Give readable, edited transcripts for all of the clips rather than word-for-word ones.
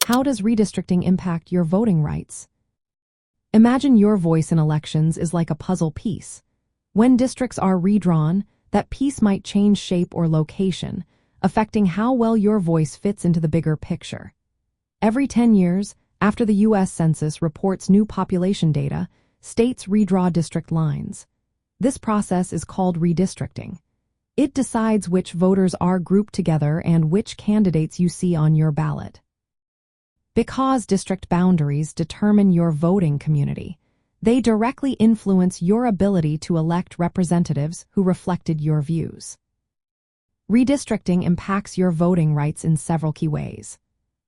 How does redistricting impact your voting rights? Imagine your voice in elections is like a puzzle piece. When districts are redrawn, that piece might change shape or location, affecting how well your voice fits into the bigger picture. Every 10 years, after the U.S. Census reports new population data, states redraw district lines. This process is called redistricting. It decides which voters are grouped together and which candidates you see on your ballot. Because district boundaries determine your voting community, they directly influence your ability to elect representatives who reflected your views. Redistricting impacts your voting rights in several key ways.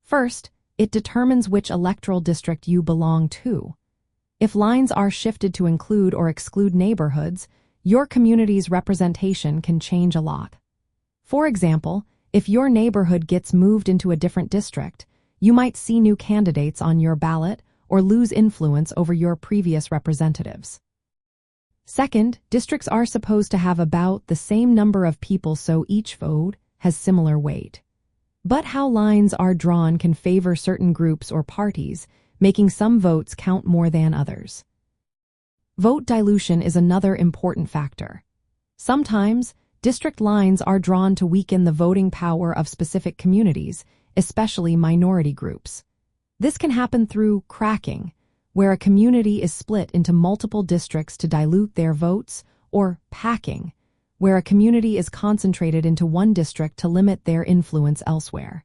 First, it determines which electoral district you belong to. If lines are shifted to include or exclude neighborhoods, your community's representation can change a lot. For example, if your neighborhood gets moved into a different district, you might see new candidates on your ballot or lose influence over your previous representatives. Second, districts are supposed to have about the same number of people so each vote has similar weight. But how lines are drawn can favor certain groups or parties, making some votes count more than others. Vote dilution is another important factor. Sometimes, district lines are drawn to weaken the voting power of specific communities, especially minority groups. This can happen through cracking, where a community is split into multiple districts to dilute their votes, or packing, where a community is concentrated into one district to limit their influence elsewhere.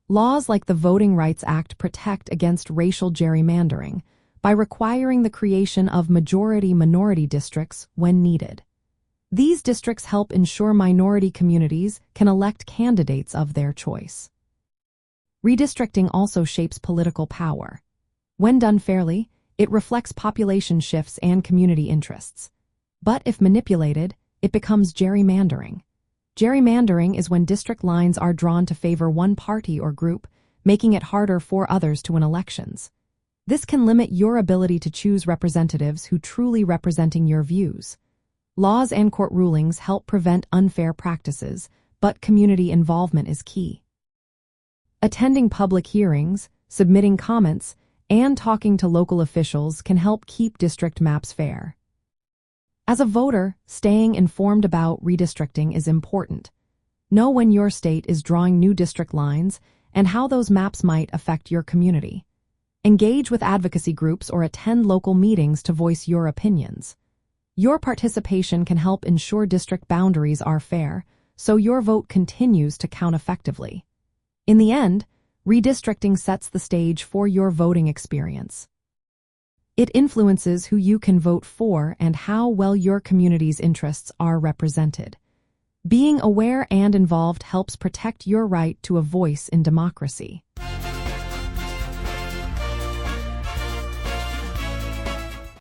Laws like the Voting Rights Act protect against racial gerrymandering by requiring the creation of majority-minority districts when needed. These districts help ensure minority communities can elect candidates of their choice. Redistricting also shapes political power. When done fairly, it reflects population shifts and community interests. But if manipulated, it becomes gerrymandering. Gerrymandering is when district lines are drawn to favor one party or group, making it harder for others to win elections. This can limit your ability to choose representatives who truly representing your views. Laws and court rulings help prevent unfair practices, but community involvement is key. Attending public hearings, submitting comments, and talking to local officials can help keep district maps fair. As a voter, staying informed about redistricting is important. Know when your state is drawing new district lines and how those maps might affect your community. Engage with advocacy groups or attend local meetings to voice your opinions. Your participation can help ensure district boundaries are fair, so your vote continues to count effectively. In the end, redistricting sets the stage for your voting experience. It influences who you can vote for and how well your community's interests are represented. Being aware and involved helps protect your right to a voice in democracy.